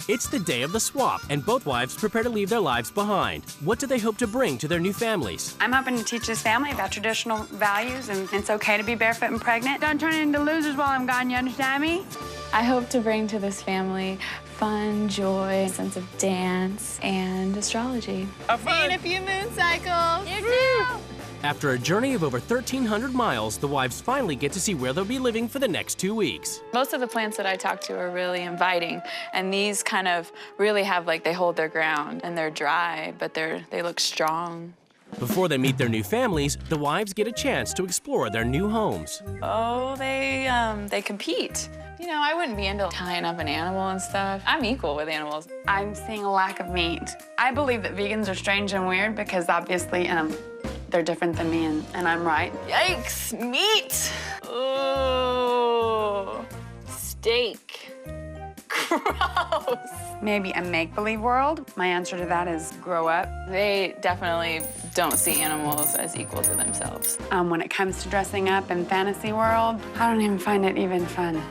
It's the day of the swap, and both wives prepare to leave their lives behind. What do they hope to bring to their new families? I'm hoping to teach this family about traditional values, and it's okay to be barefoot and pregnant. Don't turn into losers while I'm gone, you understand me? I hope to bring to this family fun, joy, a sense of dance, and astrology. Have fun. See you in a few moon cycles. You too. After a journey of over 1,300 miles, the wives finally get to see where they'll be living for the next 2 weeks. Most of the plants that I talk to are really inviting, and these kind of really have, like, they hold their ground, and they're dry, but they look strong. Before they meet their new families, the wives get a chance to explore their new homes. Oh, they compete. You know, I wouldn't be into tying up an animal and stuff. I'm equal with animals. I'm seeing a lack of meat. I believe that vegans are strange and weird because obviously they're different than me, and I'm right. Yikes, meat. Oh, steak. Gross. Maybe a make-believe world. My answer to that is grow up. They definitely don't see animals as equal to themselves. When it comes to dressing up in fantasy world, I don't even find it even fun.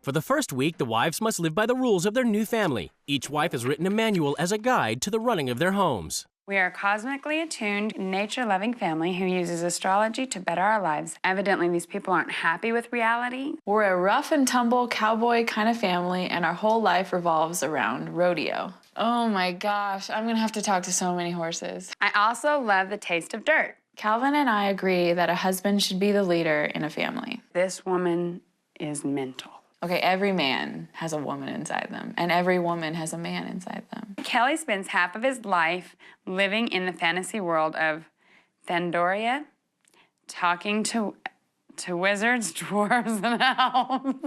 For the first week, the wives must live by the rules of their new family. Each wife has written a manual as a guide to the running of their homes. We are a cosmically attuned, nature-loving family who uses astrology to better our lives. Evidently, these people aren't happy with reality. We're a rough and tumble cowboy kind of family, and our whole life revolves around rodeo. Oh my gosh, I'm gonna have to talk to so many horses. I also love the taste of dirt. Calvin and I agree that a husband should be the leader in a family. This woman is mental. Okay, every man has a woman inside them, and every woman has a man inside them. Kelly spends half of his life living in the fantasy world of Thandoria, talking to wizards, dwarves, and elves.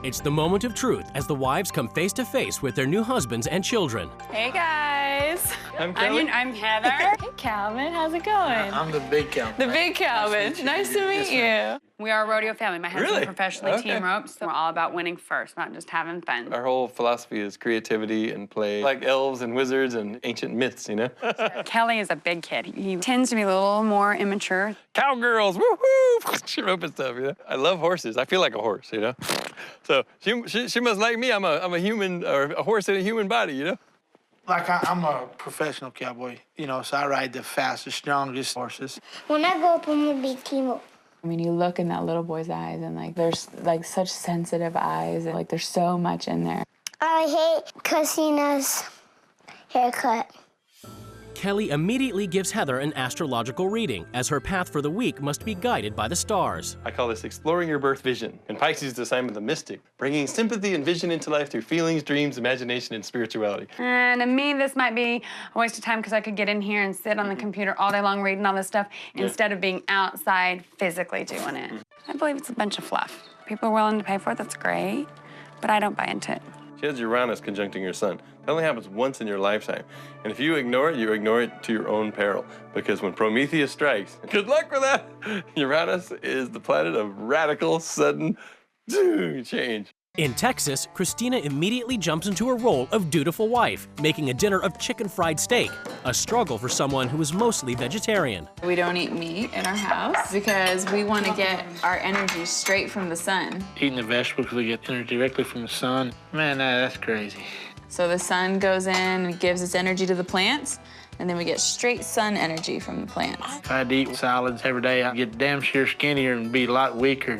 It's the moment of truth as the wives come face to face with their new husbands and children. Hey guys. I'm Kelly. I'm Heather. Hey Calvin, how's it going? I'm the big Calvin. The big Calvin. Nice to meet you. We are a rodeo family. My husband Really? professionally Okay. team ropes, so we're all about winning first, not just having fun. Our whole philosophy is creativity and play, like elves and wizards and ancient myths, you know? Kelly is a big kid. He tends to be a little more immature. Cowgirls, woohoo! She rope and stuff, you know? I love horses. I feel like a horse, you know? So she must like me. I'm a human, or a horse in a human body, you know? Like, I'm a professional cowboy, you know, so I ride the fastest, strongest horses. When I grow up, I'm gonna be chemo. I mean, you look in that little boy's eyes, and like there's like such sensitive eyes, and like there's so much in there. I hate Christina's haircut. Kelly immediately gives Heather an astrological reading, as her path for the week must be guided by the stars. I call this exploring your birth vision. And Pisces is the sign of the mystic, bringing sympathy and vision into life through feelings, dreams, imagination, and spirituality. And to me, this might be a waste of time because I could get in here and sit on the computer all day long reading all this stuff instead of being outside physically doing it. I believe it's a bunch of fluff. People are willing to pay for it, that's great, but I don't buy into it. She has Uranus conjuncting your sun. That only happens once in your lifetime. And if you ignore it to your own peril. Because when Prometheus strikes, good luck with that! Uranus is the planet of radical, sudden change. In Texas, Christina immediately jumps into a role of dutiful wife, making a dinner of chicken fried steak, a struggle for someone who is mostly vegetarian. We don't eat meat in our house because we want to get our energy straight from the sun. Eating the vegetables because we get energy directly from the sun. Man, that's crazy. So the sun goes in and gives its energy to the plants, and then we get straight sun energy from the plants. If I had to eat salads every day, I'd get damn sure skinnier and be a lot weaker.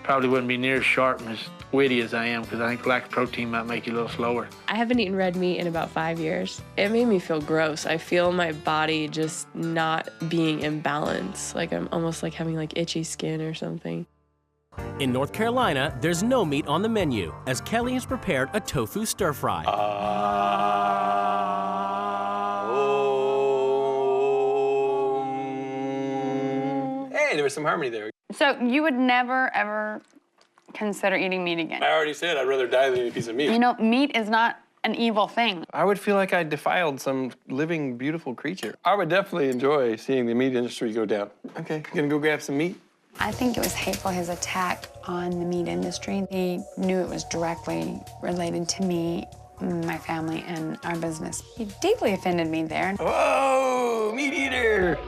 Probably wouldn't be near as sharp and as witty as I am, because I think lack of protein might make you a little slower. I haven't eaten red meat in about 5 years. It made me feel gross. I feel my body just not being in balance. Like I'm almost like having like itchy skin or something. In North Carolina, there's no meat on the menu, as Kelly has prepared a tofu stir-fry. Hey, there was some harmony there. So you would never, ever consider eating meat again? I already said I'd rather die than eat a piece of meat. You know, meat is not an evil thing. I would feel like I defiled some living, beautiful creature. I would definitely enjoy seeing the meat industry go down. Okay, gonna go grab some meat? I think it was hateful, his attack on the meat industry. He knew it was directly related to me, my family, and our business. He deeply offended me there. Whoa, meat eater!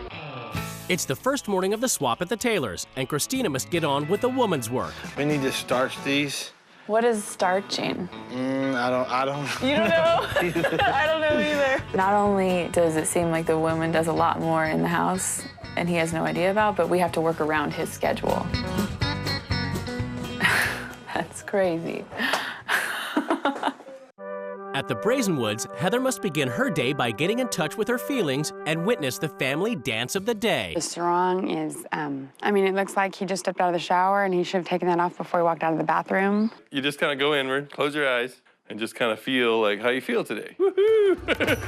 It's the first morning of the swap at the tailor's, and Christina must get on with the woman's work. We need to starch these What is starching? I don't. You don't know? I don't know either. Not only does it seem like the woman does a lot more in the house and he has no idea about, but we have to work around his schedule. That's crazy. At the Brazen Woods, Heather must begin her day by getting in touch with her feelings and witness the family dance of the day. The sarong is, I mean, it looks like he just stepped out of the shower and he should have taken that off before he walked out of the bathroom. You just kind of go inward, close your eyes, and just kind of feel like how you feel today. Woohoo!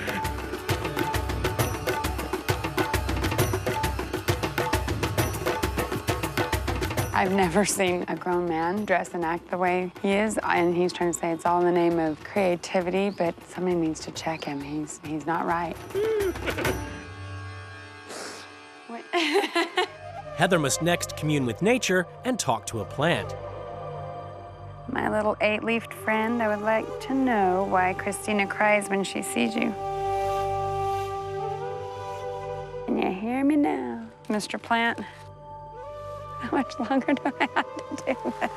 I've never seen a grown man dress and act the way he is, and he's trying to say it's all in the name of creativity, but somebody needs to check him. He's not right. Heather must next commune with nature and talk to a plant. My little 8-leafed friend, I would like to know why Christina cries when she sees you. Can you hear me now, Mr. Plant? How much longer do I have to do this?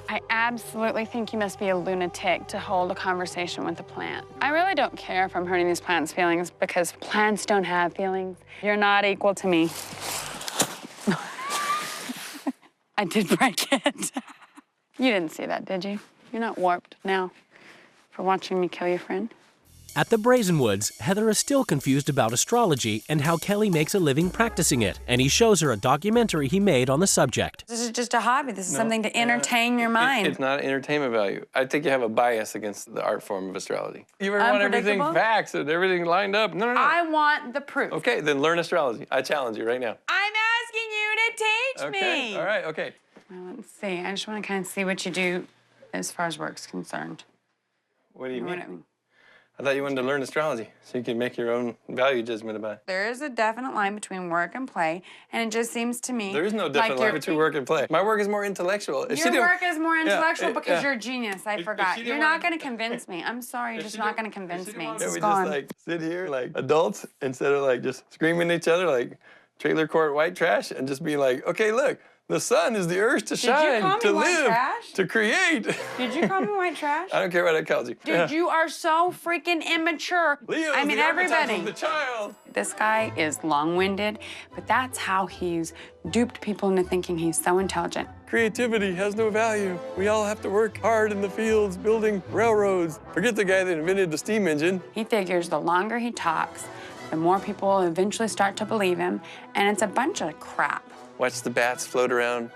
I absolutely think you must be a lunatic to hold a conversation with a plant. I really don't care if I'm hurting these plants' feelings because plants don't have feelings. You're not equal to me. I did break it. You didn't see that, did you? You're not warped now for watching me kill your friend. At the Brazen Woods, Heather is still confused about astrology and how Kelly makes a living practicing it, and he shows her a documentary he made on the subject. This is just a hobby. This is something to entertain your mind. It's not entertainment value. I think you have a bias against the art form of astrology. You ever want everything facts and everything lined up? No. I want the proof. Okay, then learn astrology. I challenge you right now. I'm asking you to teach me. Okay, all right, okay. Well, let's see. I just want to kind of see what you do as far as work's concerned. What do you mean? I thought you wanted to learn astrology so you can make your own value judgment about it. There is a definite line between work and play, and it just seems to me there is no definite line between work and play. My work is more intellectual. Your work is more intellectual because you're a genius. I forgot. You're not going to convince me. I'm sorry, you're just not going to convince me. Can we just like sit here like adults instead of like just screaming at each other like trailer court white trash and just be like, okay, look. The sun is the urge to shine, to live, to create. Did you call me white trash? I don't care what I called you. Dude, you are so freaking immature. Leo, I mean, everybody. The child. This guy is long-winded, but that's how he's duped people into thinking he's so intelligent. Creativity has no value. We all have to work hard in the fields, building railroads. Forget the guy that invented the steam engine. He figures the longer he talks, the more people will eventually start to believe him, and it's a bunch of crap. Watch the bats float around,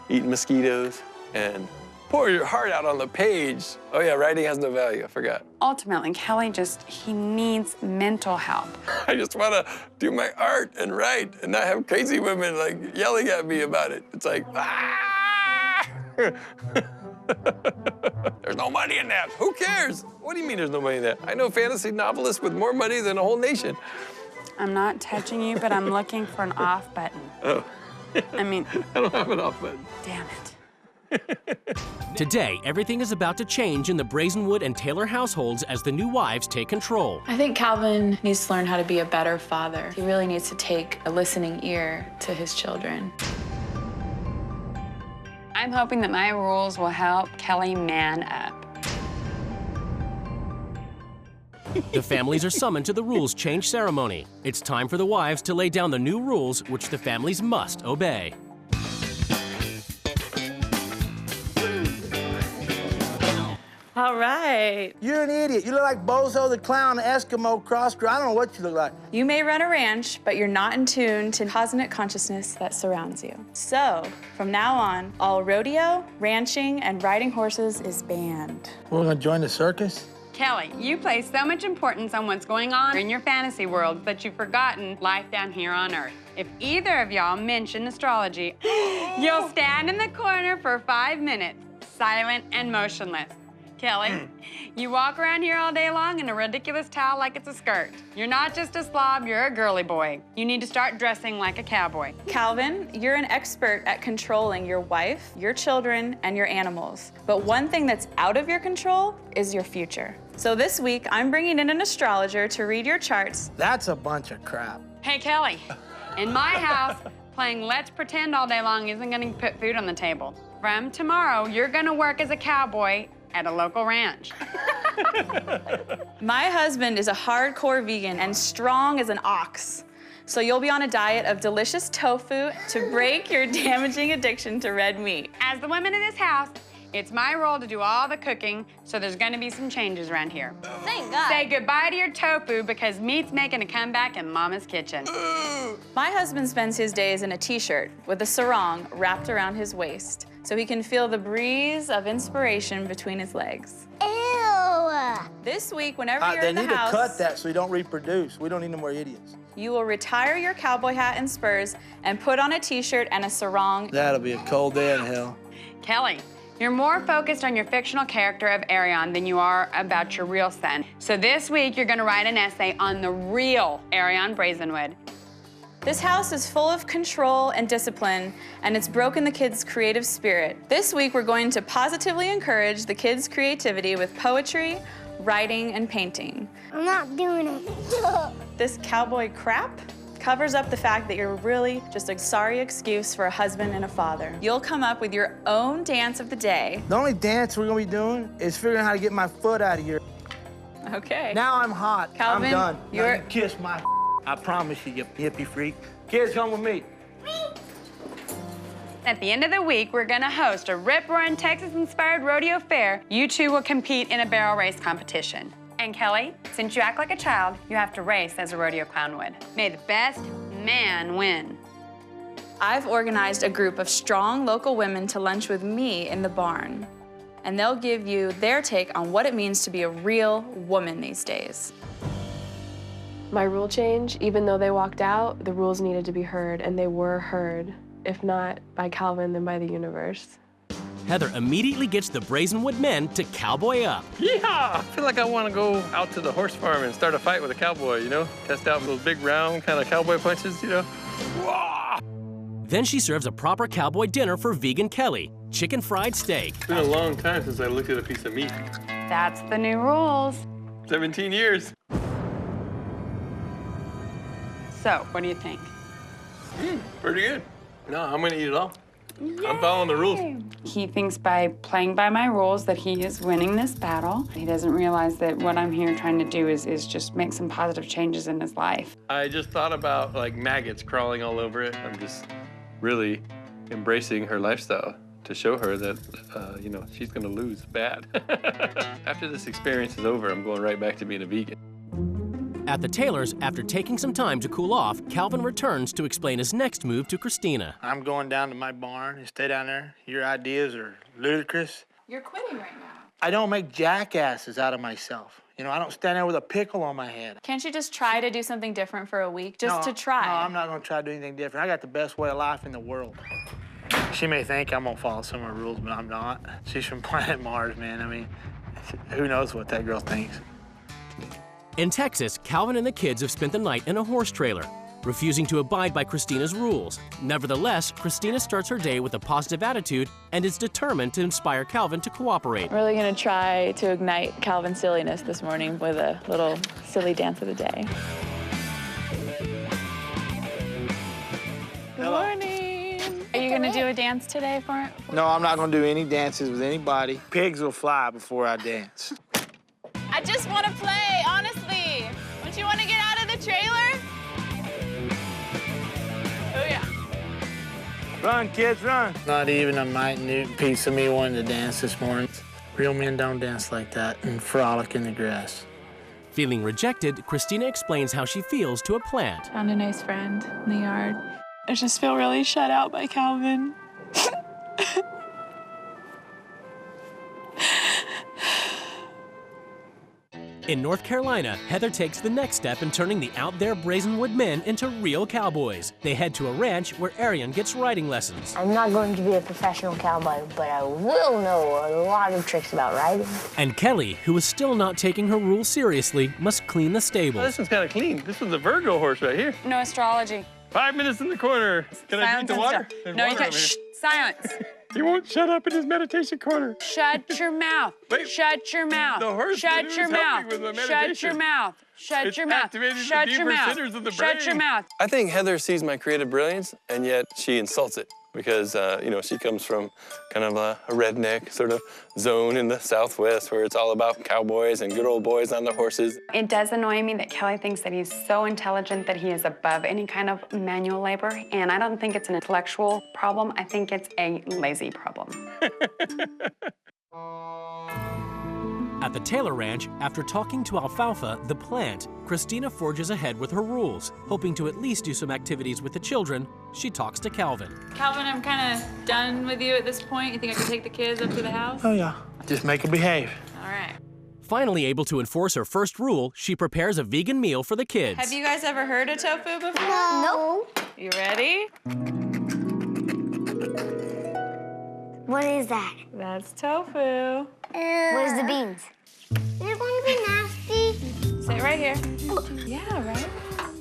eating mosquitoes, and pour your heart out on the page. Oh yeah, writing has no value, I forgot. Ultimately, Kelly he needs mental help. I just want to do my art and write and not have crazy women like yelling at me about it. It's like, ah! There's no money in that. Who cares? What do you mean there's no money in that? I know fantasy novelists with more money than a whole nation. I'm not touching you, but I'm looking for an off button. Oh. I mean... I don't have an off button. Damn it. Today, everything is about to change in the Brazenwood and Taylor households as the new wives take control. I think Calvin needs to learn how to be a better father. He really needs to take a listening ear to his children. I'm hoping that my rules will help Kelly man up. The families are summoned to the rules change ceremony. It's time for the wives to lay down the new rules which the families must obey. All right. You're an idiot. You look like Bozo the Clown, Eskimo cross-dressed. I don't know what you look like. You may run a ranch, but you're not in tune to cosmic consciousness that surrounds you. So, from now on, all rodeo, ranching, and riding horses is banned. We're gonna join the circus? Kelly, you place so much importance on what's going on in your fantasy world that you've forgotten life down here on Earth. If either of y'all mention astrology, you'll stand in the corner for 5 minutes, silent and motionless. Kelly, you walk around here all day long in a ridiculous towel like it's a skirt. You're not just a slob, you're a girly boy. You need to start dressing like a cowboy. Calvin, you're an expert at controlling your wife, your children, and your animals. But one thing that's out of your control is your future. So this week, I'm bringing in an astrologer to read your charts. That's a bunch of crap. Hey, Kelly, in my house, playing Let's Pretend all day long isn't gonna put food on the table. From tomorrow, you're gonna work as a cowboy at a local ranch. My husband is a hardcore vegan and strong as an ox. So you'll be on a diet of delicious tofu to break your damaging addiction to red meat. As the woman of this house, it's my role to do all the cooking, so there's gonna be some changes around here. Thank God. Say goodbye to your tofu because meat's making a comeback in Mama's kitchen. My husband spends his days in a t-shirt with a sarong wrapped around his waist so he can feel the breeze of inspiration between his legs. Ew. This week, whenever you're They in the need house, to cut that so you don't reproduce. We don't need no more idiots. you will retire your cowboy hat and spurs and put on a t-shirt and a sarong. That'll be a cold day in hell. Kelly, you're more focused on your fictional character of Arion than you are about your real son. So this week, you're gonna write an essay on the real Arion Brazenwood. This house is full of control and discipline, and it's broken the kids' creative spirit. This week, we're going to positively encourage the kids' creativity with poetry, writing, and painting. I'm not doing it. This cowboy crap covers up the fact that you're really just a sorry excuse for a husband and a father. You'll come up with your own dance of the day. The only dance we're gonna be doing is figuring out how to get my foot out of here. Okay. Now I'm hot. Calvin, I'm done. you're- Now you kiss my I promise you, you hippie freak. Kids, come with me. At the end of the week, we're gonna host a rip-roaring Texas-inspired rodeo fair. You two will compete in a barrel race competition. And Kelly, since you act like a child, you have to race as a rodeo clown would. May the best man win. I've organized a group of strong local women to lunch with me in the barn. And they'll give you their take on what it means to be a real woman these days. My rule change, even though they walked out, the rules needed to be heard, and they were heard. If not by Calvin, then by the universe. Heather immediately gets the Brazenwood men to cowboy up. Yeehaw! I feel like I want to go out to the horse farm and start a fight with a cowboy, you know? Test out those big round kind of cowboy punches, you know? Wah! Then she serves a proper cowboy dinner for vegan Kelly, chicken fried steak. It's been a long time since I looked at a piece of meat. That's the new rules. 17 years. So, what do you think? Pretty good. No, I'm gonna eat it all. I'm following the rules. He thinks by playing by my rules that he is winning this battle. He doesn't realize that what I'm here trying to do is just make some positive changes in his life. I just thought about like maggots crawling all over it. I'm just really embracing her lifestyle to show her that, you know, she's gonna lose bad. After this experience is over, I'm going right back to being a vegan. At the Taylors, after taking some time to cool off, Calvin returns to explain his next move to Christina. I'm going down to my barn and stay down there. Your ideas are ludicrous. You're quitting right now. I don't make jackasses out of myself. You know, I don't stand there with a pickle on my head. Can't you just try to do something different for a week, just to No, try? I'm not gonna try to do anything different. I got the best way of life in the world. She may think I'm gonna follow some of her rules, but I'm not. She's from planet Mars, man. I mean, who knows what that girl thinks. In Texas, Calvin and the kids have spent the night in a horse trailer, refusing to abide by Christina's rules. Nevertheless, Christina starts her day with a positive attitude and is determined to inspire Calvin to cooperate. I'm really gonna try to ignite Calvin's silliness this morning with a little silly dance of the day. Good morning. Are you gonna do a dance today for it? No, I'm not gonna do any dances with anybody. Pigs will fly before I dance. I just wanna play, honestly. Don't you wanna get out of the trailer? Oh yeah. Run, kids, run. Not even a minute piece of me wanting to dance this morning. Real men don't dance like that and frolic in the grass. Feeling rejected, Christina explains how she feels to a plant. Found a nice friend in the yard. I just feel really shut out by Calvin. In North Carolina, Heather takes the next step in turning the out there Brazenwood men into real cowboys. They head to a ranch where Arion gets riding lessons. I'm not going to be a professional cowboy, but I will know a lot of tricks about riding. And Kelly, who is still not taking her rules seriously, must clean the Oh, stables. this one's kind of clean. This one's a Virgo horse right here. No astrology. 5 minutes in the corner. Can I drink the water? There's No, you water can't. over here. Shh, silence. He won't shut up in his meditation corner. Shut your mouth. Wait. Shut your mouth. The horse Shut is your helping mouth. with my Shut your meditation. mouth. Shut It's your mouth. activating the Shut your deeper mouth. centers of the Shut your brain. mouth. I think Heather sees my creative brilliance, and yet she insults it because, you know, she comes from kind of a redneck sort of zone in the Southwest where it's all about cowboys and good old boys on their horses. It does annoy me that Kelly thinks that he's so intelligent that he is above any kind of manual labor, and I don't think it's an intellectual problem. I think it's a lazy problem. At the Taylor Ranch, after talking to Alfalfa, the plant, Christina forges ahead with her rules. Hoping to at least do some activities with the children, she talks to Calvin. Calvin, I'm kind of done with you at this point. You think I can take the kids up to the house? Oh, yeah. Just make her behave. All right. Finally able to enforce her first rule, she prepares a vegan meal for the kids. Have you guys ever heard of tofu before? No. You ready? What is that? That's tofu. What is the beans? They're going to be nasty. Sit right here. Yeah, right?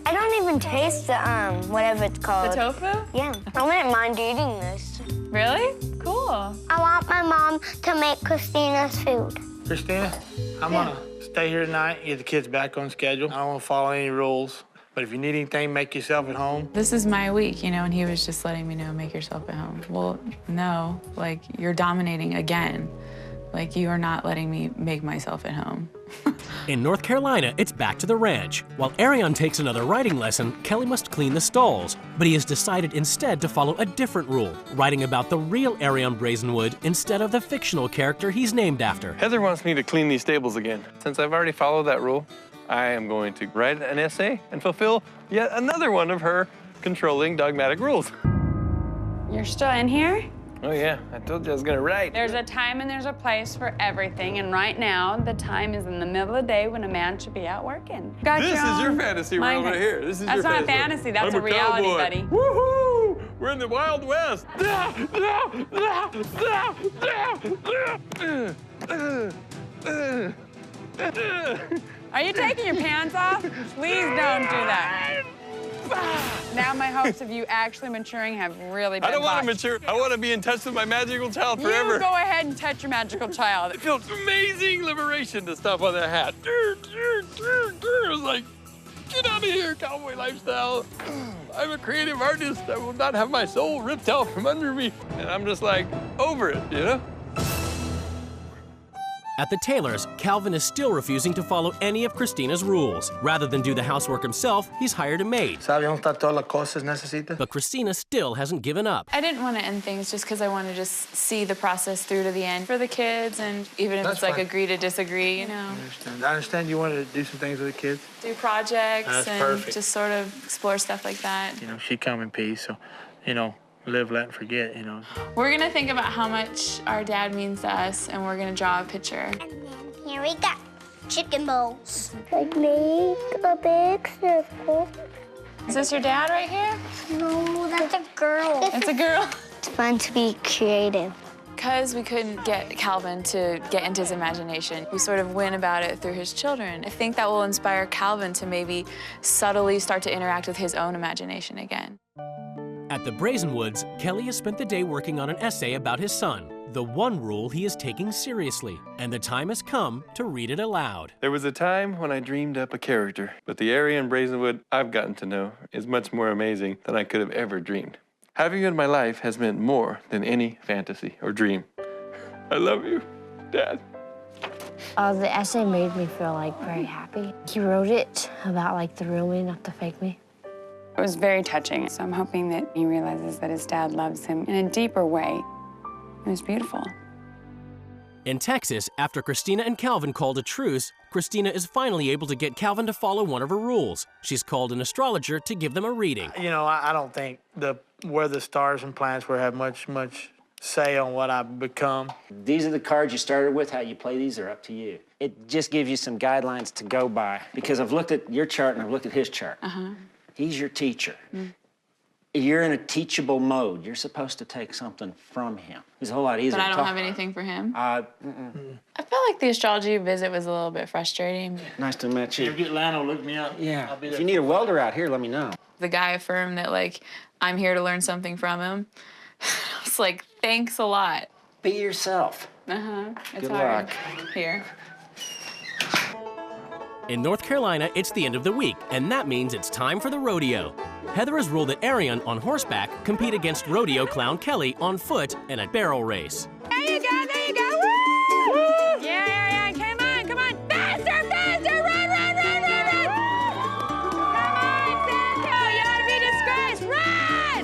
I don't even taste the, whatever it's called. The tofu? Yeah. I wouldn't mind eating this. Really? Cool. I want my mom to make Christina's food. Christina, I'm gonna stay here tonight, get the kids back on schedule. I don't wanna follow any rules, but if you need anything, make yourself at home. This is my week, you know, and he was just letting me know, make yourself at home. Well, no, like, you're dominating again. Like, you are not letting me make myself at home. In North Carolina, it's back to the ranch. While Arion takes another riding lesson, Kelly must clean the stalls. But he has decided instead to follow a different rule, writing about the real Arion Brazenwood instead of the fictional character he's named after. Heather wants me to clean these stables again. Since I've already followed that rule, I am going to write an essay and fulfill yet another one of her controlling dogmatic rules. You're still in here? Oh yeah, I told you I was gonna write. There's a time and there's a place for everything, and right now, the time is in the middle of the day when a man should be out working. Got This is your own fantasy world mind- right here. This is That's your not fantasy. fantasy, that's I'm a reality, cowboy. buddy. Woohoo! We're in the Wild West. Are you taking your pants off? Please don't do that. Now my hopes of you actually maturing have really been I don't want to botched. mature. I want to be in touch with my magical child forever. You go ahead and touch your magical child. It felt amazing liberation to stop on that hat. It was like, get out of here, cowboy lifestyle. I'm a creative artist. I will not have my soul ripped out from under me. And I'm just like, over it, you know? At the Taylors, Calvin is still refusing to follow any of Christina's rules. Rather than do the housework himself, he's hired a maid. ¿Sabe dónde está todas las cosas necesitas? But Christina still hasn't given up. I didn't want to end things just because I want to just see the process through to the end for the kids, and even if That's it's like fine. agree to disagree, you know. I understand you wanted to do some things with the kids. Do projects That's and perfect. just sort of explore stuff like that. You know, she come in peace, so, you know, live, let, and forget, you know. We're gonna think about how much our dad means to us, and we're gonna draw a picture. And then here we go. Chicken bowls. Like make a big circle. Is this your dad right here? No, that's a girl. It's a girl. It's fun to be creative. Because we couldn't get Calvin to get into his imagination, we sort of went about it through his children. I think that will inspire Calvin to maybe subtly start to interact with his own imagination again. At the Brazenwoods, Kelly has spent the day working on an essay about his son, the one rule he is taking seriously, and the time has come to read it aloud. There was a time when I dreamed up a character, but the Arion Brazenwood I've gotten to know is much more amazing than I could have ever dreamed. Having you in my life has meant more than any fantasy or dream. I love you, Dad. The essay made me feel like very happy. He wrote it about like the real me, not the fake me. It was very touching, so I'm hoping that he realizes that his dad loves him in a deeper way. It was beautiful. In Texas, after Christina and Calvin called a truce, Christina is finally able to get Calvin to follow one of her rules. She's called an astrologer to give them a reading. You know, I don't think where the stars and planets will have much say on what I become. These are the cards you started with. How you play these are up to you. It just gives you some guidelines to go by. Because I've looked at your chart and I've looked at his chart. He's your teacher. You're in a teachable mode. You're supposed to take something from him. It's a whole lot easier. But I to don't talk. have anything for him. Uh, I felt like the astrology visit was a little bit frustrating. Nice to meet you. You get Lano, look me up. Yeah. I'll be If there. you need a welder out here, let me know. The guy affirmed that, like, I'm here to learn something from him. I was like, thanks a lot. Be yourself. It's Good hard. luck. Here. In North Carolina, it's the end of the week, and that means it's time for the rodeo. Heather has ruled that Arion on horseback compete against rodeo clown Kelly on foot in a barrel race. There you go, there you go. Woo! Yeah, come on, come on. Faster, faster, run, run, run, run, run. Come on, Santo, you ought to be disgraced. Run!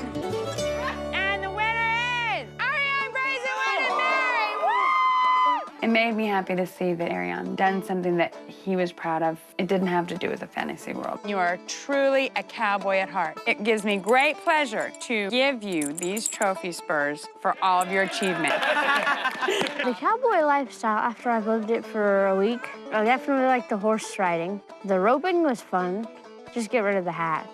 And the winner is Arion Brazen winning Mary. Woo! It made me happy to see that Arion done something that he was proud of. It didn't have to do with the fantasy world. You are truly a cowboy at heart. It gives me great pleasure to give you these trophy spurs for all of your achievement. The cowboy lifestyle, after I've lived it for a week, I definitely like the horse riding. The roping was fun. Just get rid of the hat.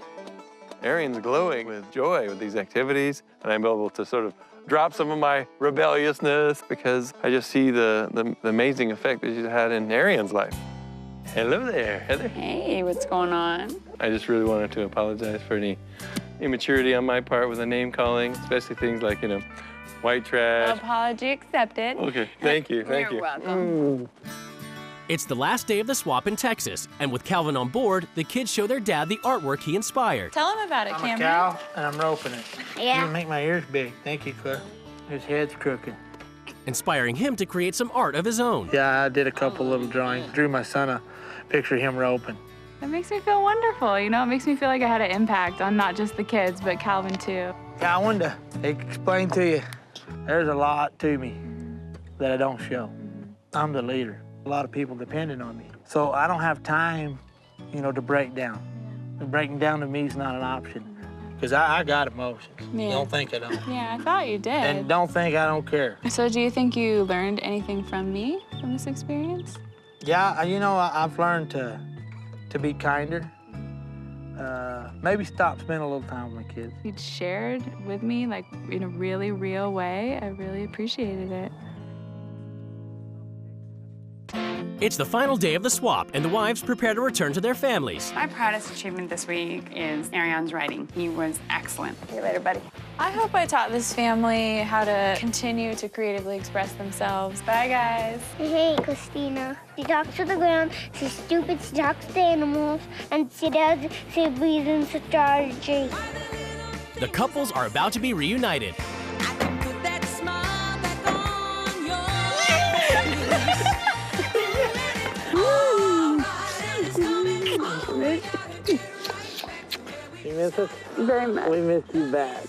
Arion's glowing with joy with these activities, and I'm able to sort of drop some of my rebelliousness because I just see the amazing effect that she's had in Arion's life. Hello there, Heather. Hey, what's going on? I just really wanted to apologize for any immaturity on my part with the name calling, especially things like, you know, white trash. Apology accepted. Okay, thank you, thank you. You're welcome. It's the last day of the swap in Texas, and with Calvin on board, the kids show their dad the artwork he inspired. Tell him about it, I'm Cameron. a cow, and I'm roping it. Yeah. You make my ears big. Thank you, Claire. His head's crooked. Inspiring him to create some art of his own. Yeah, I did a couple little drawings. Drew my son a picture of him roping. That makes me feel wonderful. You know, it makes me feel like I had an impact on not just the kids, but Calvin too. Yeah, I wanted to explain to you, there's a lot to me that I don't show. I'm the leader. A lot of people depending on me. So I don't have time, you know, to break down. And breaking down to me is not an option. Because I got emotions. Yeah. Don't think I don't. Yeah, I thought you did. And don't think I don't care. So do you think you learned anything from me, from this experience? Yeah, you know, I've learned to be kinder. Maybe stop spending a little time with my kids. You shared with me, like, in a really real way. I really appreciated it. It's the final day of the swap, and the wives prepare to return to their families. My proudest achievement this week is Arion's writing. He was excellent. See you later, buddy. I hope I taught this family how to continue to creatively express themselves. Bye, guys. I hate Christina. She talks to the ground, she's stupid, she talks to animals, and she does, she believes in astrology. The couples are about to be reunited. You miss us? Very much. We miss you bad.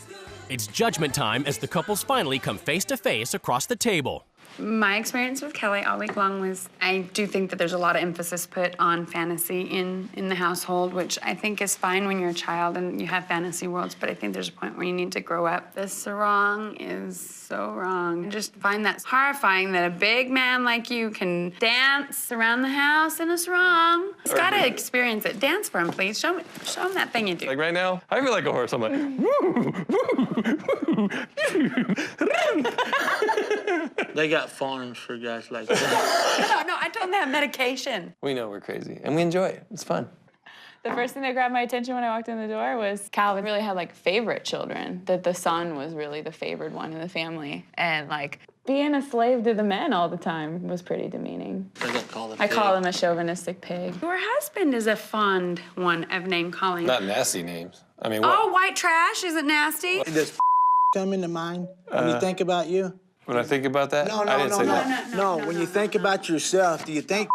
It's judgment time as the couples finally come face to face across the table. My experience with Kelly all week long was, I do think that there's a lot of emphasis put on fantasy in the household, which I think is fine when you're a child and you have fantasy worlds, but I think there's a point where you need to grow up. This sarong is so wrong. I just find that horrifying that a big man like you can dance around the house in a sarong. He's got to experience it. Dance for him, please. Show him that thing you do. Like right now, I feel like a horse. I'm like, woo, woo, woo. They got farms for guys like that. No, I told him to have medication. We know we're crazy, and we enjoy it. It's fun. The first thing that grabbed my attention when I walked in the door was Calvin really had, like, favorite children, that the son was really the favored one in the family. And, like, being a slave to the men all the time was pretty demeaning. I call him a chauvinistic pig. Your husband is a fond one of name calling. Not nasty names. I mean, what? Oh, white trash, is it nasty? Does come into mind when you think about you? When I think about that, No, I didn't say that. No, when you think about yourself, do you think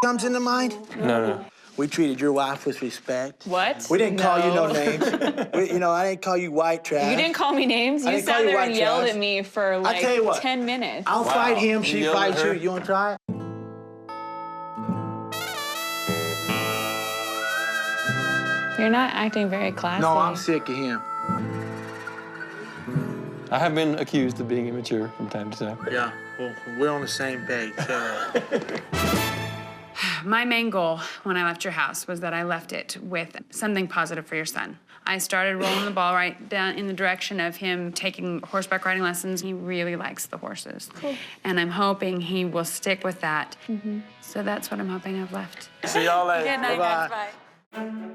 comes into mind? No. We treated your wife with respect. What? We didn't call you no names. I didn't call you white trash. You didn't call me names. I You didn't call sat you there and white yelled trash. at me for, I'll tell you like, what. 10 minutes. I'll fight him, she yelled at fights her? you. You want to try it? You're not acting very classy. No, I'm sick of him. I have been accused of being immature from time to time. Yeah, well, we're on the same page. My main goal when I left your house was that I left it with something positive for your son. I started rolling the ball right down in the direction of him taking horseback riding lessons. He really likes the horses. Cool. And I'm hoping he will stick with that. So that's what I'm hoping I've left. See y'all later. Good night, Bye-bye. guys. Bye.